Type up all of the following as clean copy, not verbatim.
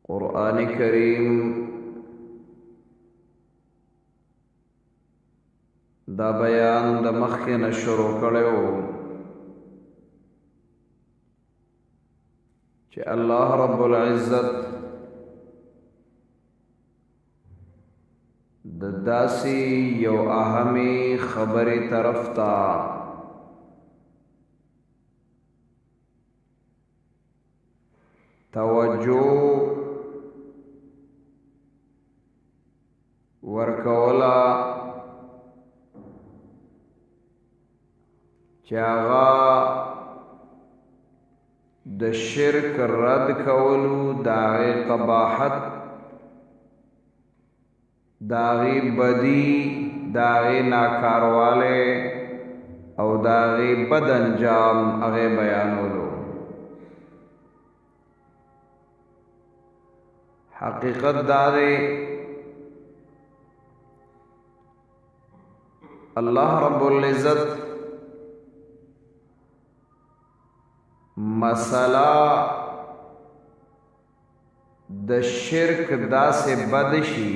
قرآن کریم دا بیان د مخکې نه شروع کړی و چې الله رب العزت د داسې یو اهمې خبرې طرف ته توجه ورکولا چې هغه د شرک رد کولو د هغې قباحت د هغې بدي د هغې ناکاروالی او د هغې بد انجام هغې بیانولو. حقیقت دا دی الله رب العزت مسئلہ د شرک داسې بد شي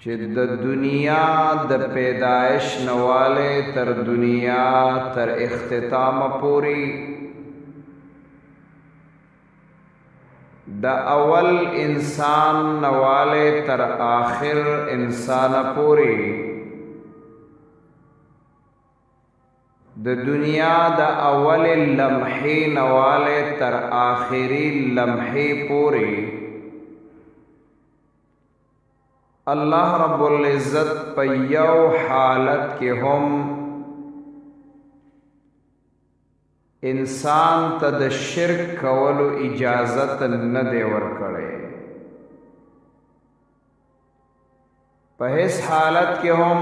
چې د دنیا د پیدایش نواله تر دنیا تر اختتام پوری د اول انسان نواله تر آخر انسان پوری د دنیا د اول لمحې نواله تر آخري لمحې پوری الله رب العزت په یو حالت کې هم انسان ته د شرک کولو اجازت نه دی ورکړی. په هیڅ حالت کې هم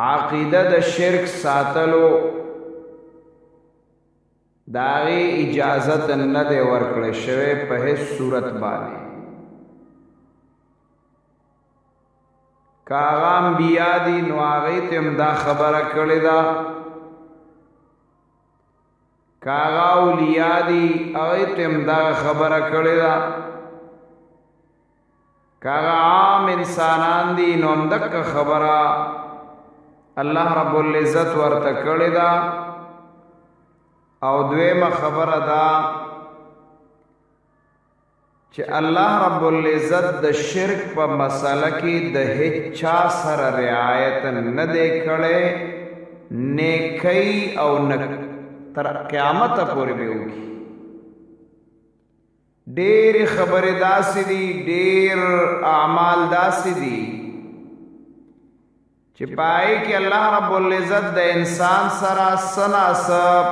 عقیده د شرک ساتلو داغی اجازت نه دی ورکړی شوی په هیڅ صورت باندې. که هغه انبیا دي نو هغوی ته هم دا خبره کړې ده، که هغه اولیا دي هغوی ته هم دا خبره کړې ده، که هغه عام انسانان دي نو همدغه خبره الله رب العزت ورته کړې ده. او دویمه خبره ده چې الله رب العزت د شرک په مسله کې د هیڅ چا سره رعایت نه دی کړی، نیکی او تر قیامت پورې به وکړي. ډېرې خبرې داسې دي، ډېر اعمال داسې دي چې پای کې الله رب العزت د انسان سره سناس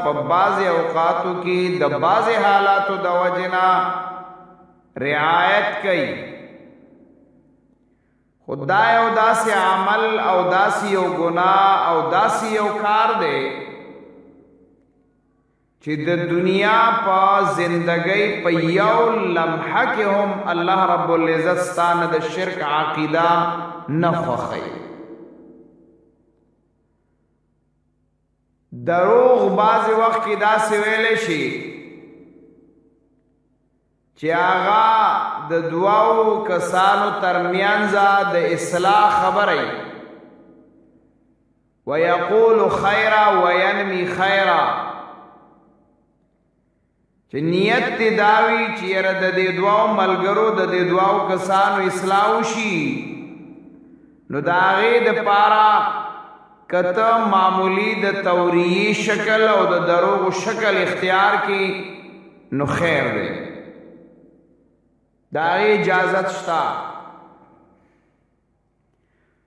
په بعضې اوقاتو کې د بعضې حالاتو د وجنه رعایت کوي. خدا یو داسې عمل او داسې یو ګناه او داسې یو کار دی چې د دنیا په زندګۍ په یو لمحه کې هم الله رب العزت ستانه د شرک عقیده نه خوښوي. دروغ بعضې وخت کې داسې ویلی شي چې هغه د دوو کسانو ترمنځ د اصلاح خبره ویقول خیرا وینمی خیرا، چې نیت دې داوي چې یاره د دې دوو ملګرو د دې دوو کسانو اصلاح وشي، نو د هغې دپاره کته معمولی د توریه شکل او د دروغ شکل اختیار کی نو خیر دی، دا اجازت شتا.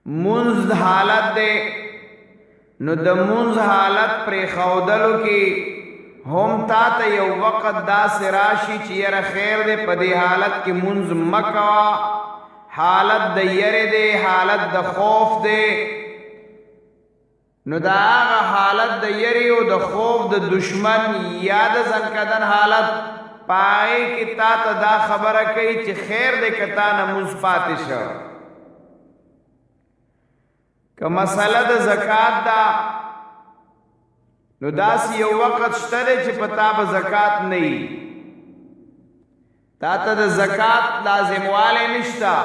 منز حالت دی نو د منز حالت پر خودلو کی هم تا ته یو وقت داسې راشي چې یاره خیر دی په دې حالت کې منز مکوا، حالت د یری دی، حالت د خوف دی، نو دا هغه حالت د یری او د خوف د دشمن یا د زنکدن حالت پای کې تا ته دا خبره کوي چې خیر دې که تا نه مونځ پاتې شه. که مسله د زکات ده نو داسې یو وخت شته دی چې په تا به زکات نه وي، تا ته د زکات لازموالی نشته.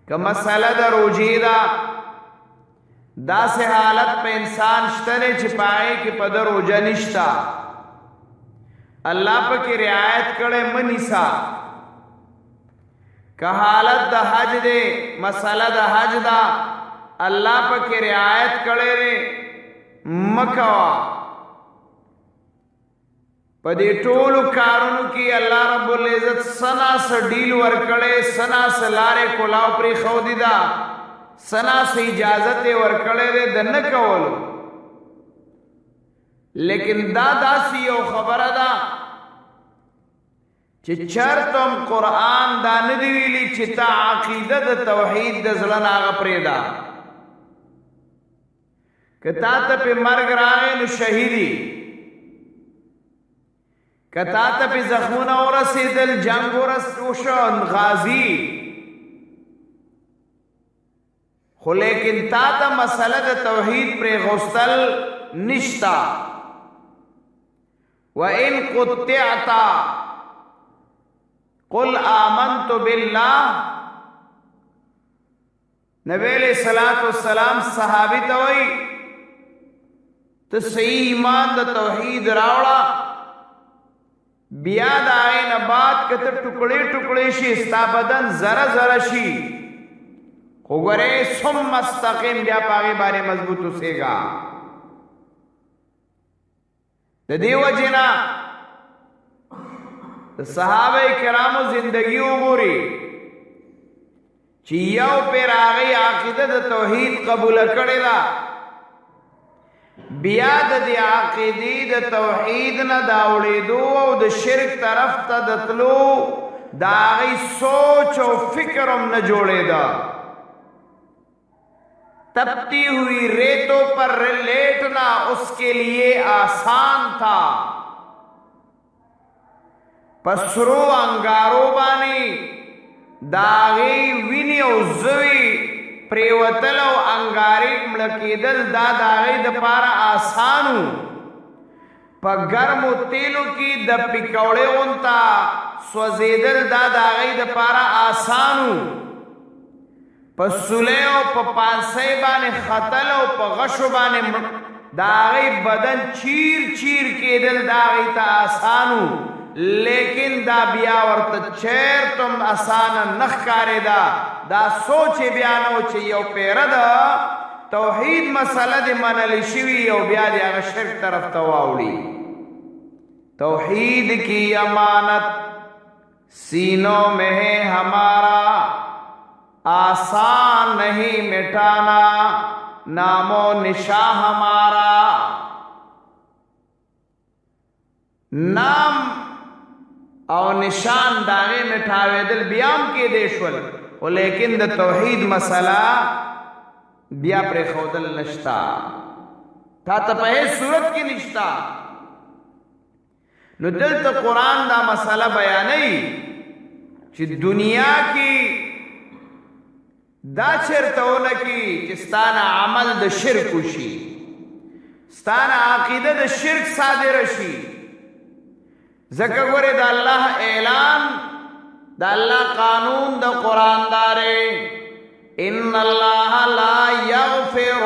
که مسله د روجې ده، داسې حالت په انسان شته دی چې په هغې کې په ده روجه نشته، الله پکې رعایت کړی مه نیسه. که حالت د حج دی، مسله د حج ده، الله پکې رعایت کړی دی مه کوه. په دې ټولو کارونو کې الله رب العزت سناس ډیل ورکړی، سناس لارې کولاو پرېښودې ده، سناس اجازت یې ورکړی دی د نه کولو. لیکن دا داسې یو خبره ده چې چرته هم قرآن دا نه دی ویلي چې تا عقیده د توحید د زړه نه هغه پرېږده. که تا ته پې مرګ راغی نو شهیدي، که تا ته پې زخمونه ورسېدل، جنګ وشو، غازي، خو لیکن تا ته مسله د توحید پرېښودل نشته. وَإِن قُطِعْتَ قُلْ آمَنْتُ بِاللَّهِ. نبی علیہ الصلوۃ والسلام صحابی ته وایي ته صحیح ایمان د توحید راوړه، بیا د هغې نه بعد که ته ټوکړې ټوکړې شي، ستا بدن ذره ذره شي، خو ګورې ثم استقم، بیا په هغې باندې مضبوط اوسېږه. د دې وجې نه د صحابه کرامو زندگی وګوري چې یو پیر هغې عقیده د توحید قبوله کړې ده، بیا د دې عقیدې د توحید نه د اوړېدو او د شرک طرف ته د تلو د هغې سوچ او فکر هم نه جوړېده. تپتی ہوئی ریتوں پر لیٹنا اس کے لیے آسان تھا، پسرو انگارو بانی داغی وینی او زوی پریوتل او انگاری ملکیدل دا داغی دا پارا آسانو. پا گرم و تیلو کی دا پکوڑے انتا سوزیدل دا داغی دا پارا آسانو. پا سلیو پا پانسی بانے خطلو پا غشو بانے داغی بدن چیر چیر کے دل داغی تا آسانو. لیکن دا بیا ورته چیر تم آسان نخکاری دا سوچ بیانو چې یو پیره دا توحید مسئلہ دی منلی شوی یو بیا دی اغا شرک طرف تواوڑی. توحید کی امانت سینوں میں ہے ہمارا، آسان نہیں مٹانا نام و نشاں ہمارا. نام او نشان داغے مٹھاوے دل بیام کے دیشول، لیکن دا توحید مسئلہ بیا پر خودل نشتا، تا تپہے صورت کی نشتا. نو دل تا قرآن دا مسئلہ بیانی چی دنیا کی دا چرتونا کی چستانا عمل دا شرکو شی، ستانا عقیدہ دا شرک صادر شی. ذکر گوری دا اللہ اعلان، دا اللہ قانون دا قرآن دارے، ان اللہ لا یغفر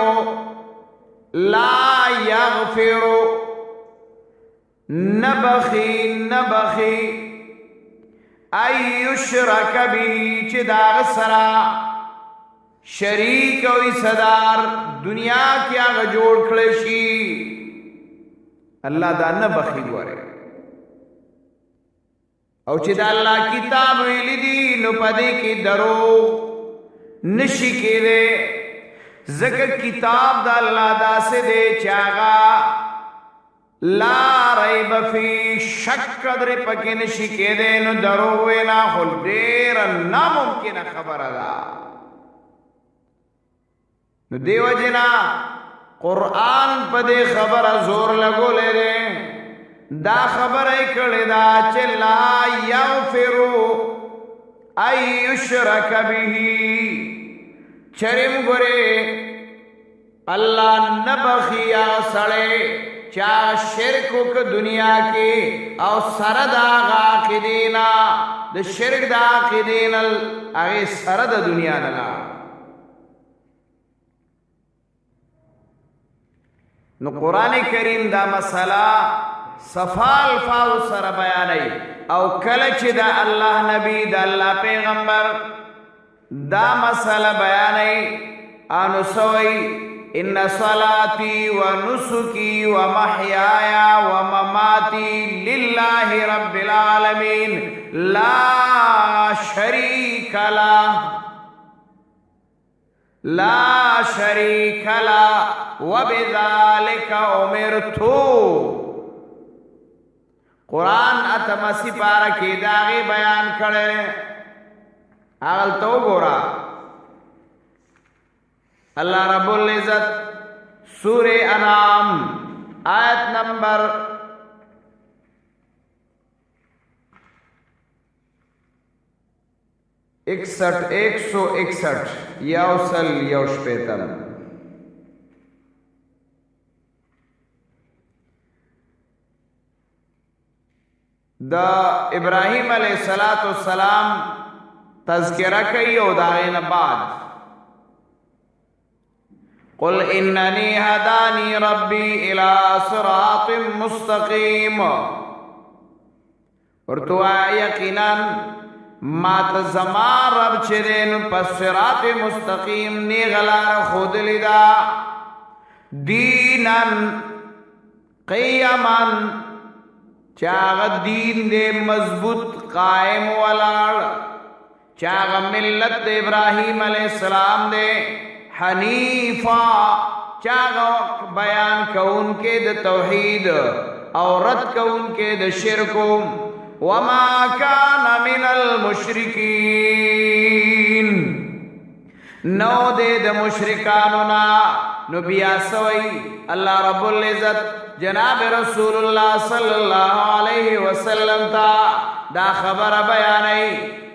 نبخی ایشرک بھی چی داغ سرا شریک وی صدار دنیا کیا غجوڑ کھڑشی. اللہ دا نبخی گوری او چې د الله کتاب ویلی دي نو پدې کې دروغ نشي کېدی، ځکه کتاب د الله داسې دی چې هغه لا ریب فی شک قدرې پکې نشي کېدی. نو دروغ وینا خو ډېره ناممکنه خبره ده. نو دې وجې نه قرآن په دې خبره زور لګولی دی، دا خبر کړی دا چې لا یغفرو ایشرک به. چریم ګورې اللہ نبخیا سڑے چا شرکو که دنیا کی او سرد آغا عقیدینا دا شرک دا عقیدینا اغی سرد دنیا نلا نو قرآن کریم دا مسئلہ صفال فاو سر بیانی او کلچ دا اللہ نبی دا اللہ پیغمبر دا مسئلہ بیانی آنو سوئی ان صلاتی و نسکی و محیایا و مماتی للہ رب العالمین لا شریک لا وبذالک امرتو قرآن اتمسی پارا کی داغی بیان کرے اغل تو گورا اللہ رب العزت سورہ انعام آیت نمبر 161 یوصل یوشپیتم دا ابراہیم علیہ السلام تذکرہ کئی او داغین بعد قل اننی ہدانی ربی الى صراط مستقیم اور تو یقینا مات زمان رب چرین پس صراط مستقیم نی غلار خود لدا دینن قیمن چاغ دین دے مضبوط قائم والار چاغ ملت دے ابراہیم علیہ السلام دے حنیفا چاغ بیان کون کے دے توحید اور رد کون کے دے شرکو وما کان من المشرکین نو دے دے مشرکانونا نبیا سوئی اللہ رب العزت جناب رسول اللہ صلی اللہ علیہ وسلم تا دا خبر بیانی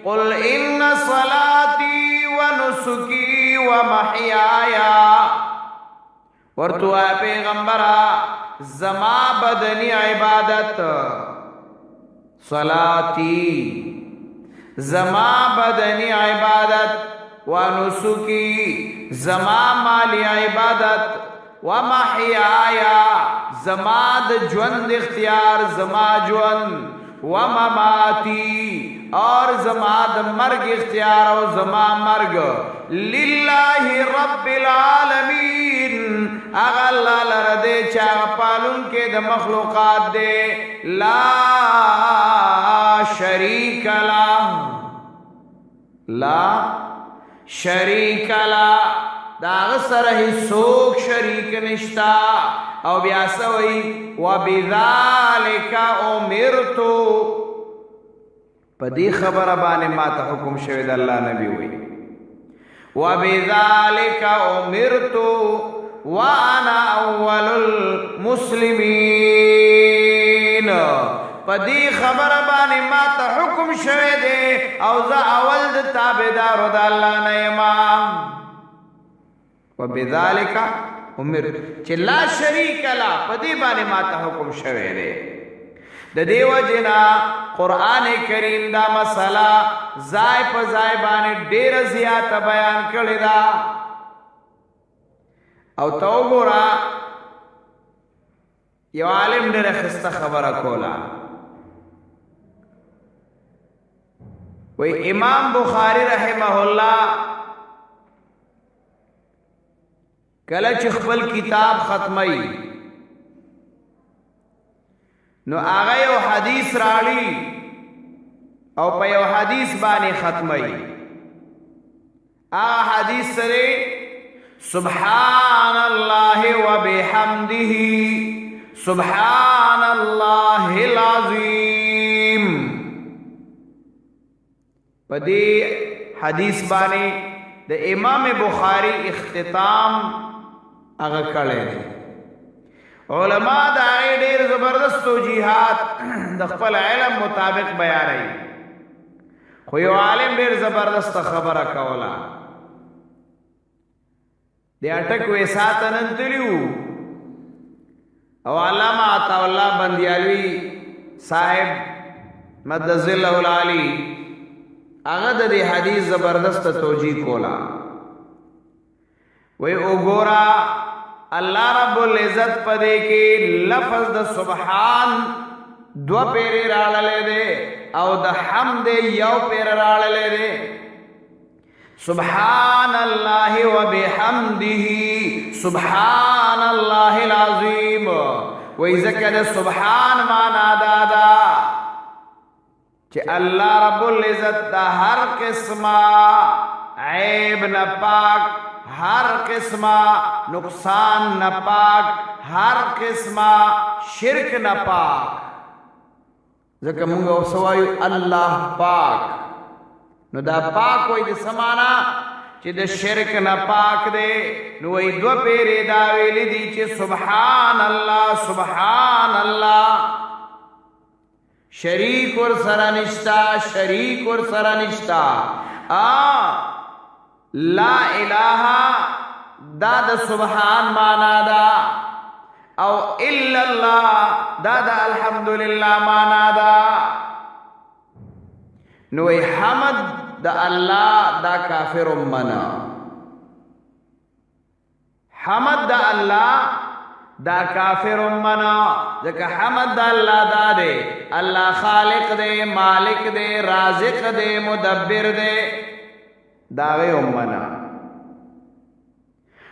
قل ان صلاتی و نسکی و محیایا ورتو اے پیغمبرہ زما بدنی عبادت صلاتی زما بدنی عبادت و نسکی زما مالی عبادت ومحیایا زما د ژوند اختیار زما ژوند ومماتی اور زما د مرگ اختیار او زما مرگ للہ رب العالمین اغا اللہ لردے چاہ پالن کے د مخلوقات دے لا شریک لا دا غسر ہی سوک شریک نشتا او بیاسوئی وَبِذَالِكَ اُمِرْتُ پا دی خبر بانے ماتا حکم شوید اللہ نبی ہوئی وَبِذَالِكَ اُمِرْتُ وَأَنَا أَوَّلُ الْمُسْلِمِينَ پا دی خبر بانے ماتا حکم شوید او زا اول دا تابدار دا اللہ نیمام وَبِذَالِكَ اُمِرْتُ چه لا شریک لا پدی بانے ماتا حکم شوے دے دا دیو جنا قرآن کریم دا مسئلہ زائے پا زائے بانے دیر زیادہ بیان کردی دا او تو گورا یو عالم دیر خستہ خبر کولا وی امام بخاری رحمہ اللہ کلچ خپل کتاب ختمی نو آغا یو حدیث راڑی او پا یو حدیث بانی ختمی آغا حدیث سرے سبحان اللہ و بحمدہ سبحان اللہ العظیم پا دی حدیث بانی دا امام بخاری اختتام اگا کڑے دے علماء دا آئی دیر زبردست توجیحات دا خپل علم مطابق بیان رہی خویو عالم دیر زبردست خبر کولا د اٹک وې ساتنن تلیو او علامه عطا الله بندیالوی صاحب مدذ الله العالی هغه د دې حدیث زبردست توجیه کولا وی وګورا الله رب العزت پدې کې لفظ د سبحان دو پیری راړلې دي او د حمد یو پیر راړلې دي سبحان الله وبحمده سبحان الله العظیم وی ذکر سبحان معنا دادا چې الله رب العزت دا هر قسمه عیب نه پاک ہر قسمہ نقصان نہ پاک ہر قسمہ شرک نہ پاک ذکر منگا سوائیو اللہ پاک نو دا پاک ہوئی دا سمانا چی دا شرک نہ پاک دے نو وی دو پیری داوی لی دی چی سبحان اللہ شریک اور سرانشتا لا الہ دا سبحان مانا دا او الا اللہ دا الحمدللہ مانا دا نوی حمد دا اللہ دا کافر منا حمد دا اللہ دا کافر منا ذکر حمد دا اللہ دا دے اللہ خالق دے مالک دے رازق دے مدبر دے داغی امنا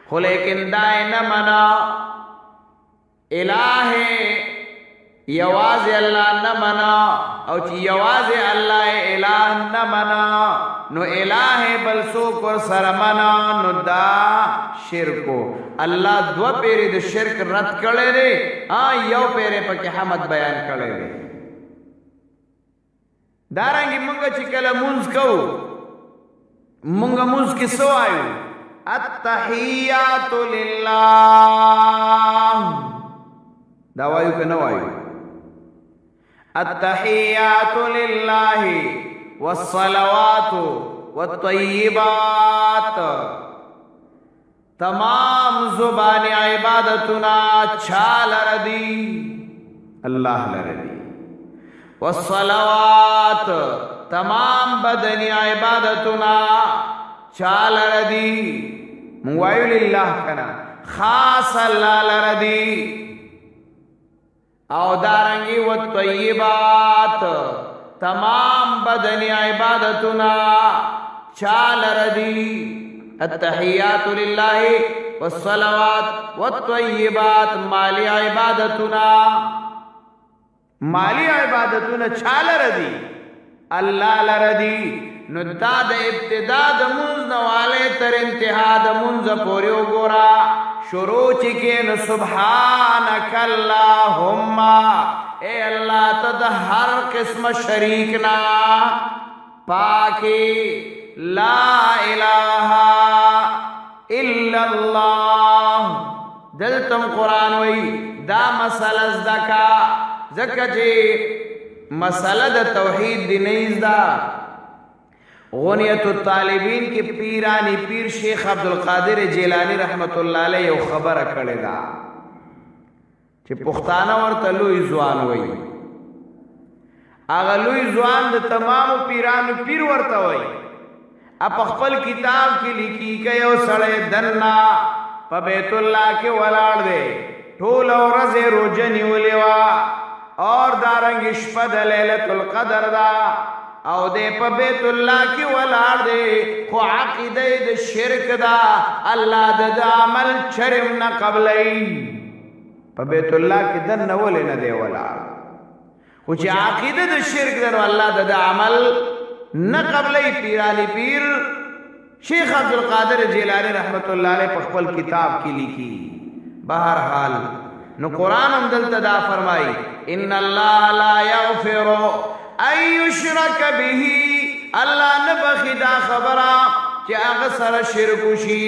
خو لیکن دائی نمنا الہ یواز اللہ نمنا او چی یواز اللہ الہ نمنا نو الہ بلسوک اور سرمنا نو دا شرکو اللہ دو پیری دا شرک رد کرے دے یو پیری پاکی حمد بیان کرے دے دارنگی منگا چکل منز کو منگا منز کی سو آئیو التحیات للہ دعوائیو کہ نو آئیو التحیات للہ والصلوات والطیبات تمام زبان عبادتنا چھال ردی اللہ لردی والصلوات تمام بدنی عبادتنا چال ردی موائل اللہ کنا خاص اللہ لردی او دارنگی والطیبات تمام بدنی عبادتنا چال ردی التحیات للہ والصلوات والطیبات مالی عبادتنا چال ردی اللہ لردی نو دا دا ابتدا دا منز نوالے تر انتہا دا منز پوریو گورا شروع چکے نو سبحانک اللہم اے اللہ تا دا ہر قسم شریکنا پاکی لا الہ الا اللہ دلتم قرآن وی دا مسئلہ ازدکا زکا جی مسئلہ دا توحید دی نیز دا غنیت الطالبین کی پیرانی پیر شیخ عبدالقادر جیلانی رحمت اللہ علیہ یو خبر کڑے دا چی پختانہ ورطا لوی زوان وی آغا لوی زوان دا تمام پیرانو پیر ورطا وی اپ اخپل کتاب کی لکی که یو سڑے دننا پا بیت اللہ کے ولار دے ٹھول اور رضی روجنی ولیوا اور دارنگ شپد لیلت القدر دا او دے پا بیت اللہ کی ولار دے خو عقیدہ دا شرک دا اللہ دا عمل چرم نا قبلی پا بیت اللہ کی دن نولی نا دے ولار خو چی عقیدہ دا شرک دا اللہ دا عمل نا قبلی پیرانی پیر شیخ عبدالقادر جیلانی رحمت اللہ علیہ پخپل کتاب کی لکھی بہرحال نو قرآن ہم دلتا دا فرمائی ان اللہ لا یغفر ان یشرک به اللہ نبخی دا خبرہ چی اغسر شرکو شی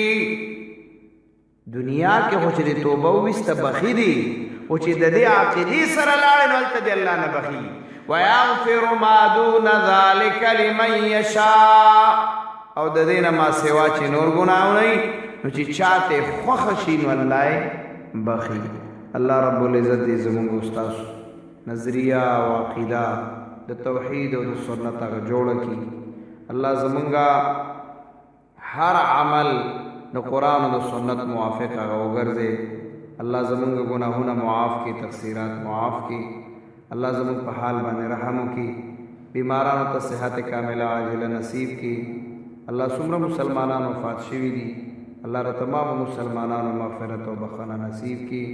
دنیا کے خوچ دی توبہ ویست بخی دی خوچ دی عقیدی سر لارن والتا دی اللہ نبخی وَيَغْفِرُ مَا دُونَ ذَلِكَ لِمَنْ يَشَاءُ او د دینه ما سیوا چې نور ګناو نه نو چې چاته خوښ شي نو الله بخي. الله رب العزت دې زموږ استاد نظریه او عقیده د توحید او د سنت هغه جوړه کړي. الله زمونږه هر عمل د قرآن او د سنت موافق هغه وګرځي. الله زمونږ ګناهونه معاف کړي، تقصیرات معاف کړي. الله زمونږ په حال باندې رحم وکړي، بیمارانو ته صحت کامله عاجله نصیب کړي. الله څومره مسلمانان وفات شوي دي، الله را تمام مسلمانانو مغفرت او بخښنه نصیب کړي.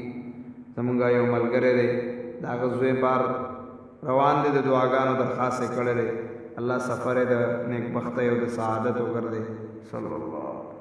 زمونږ یو ملګری دی، د هغه زوی بار روان دی، د دعاګانو درخواست یې کړی دی. الله سفر یې د نیکبختۍ او د سعادت وګرځي. صلی الله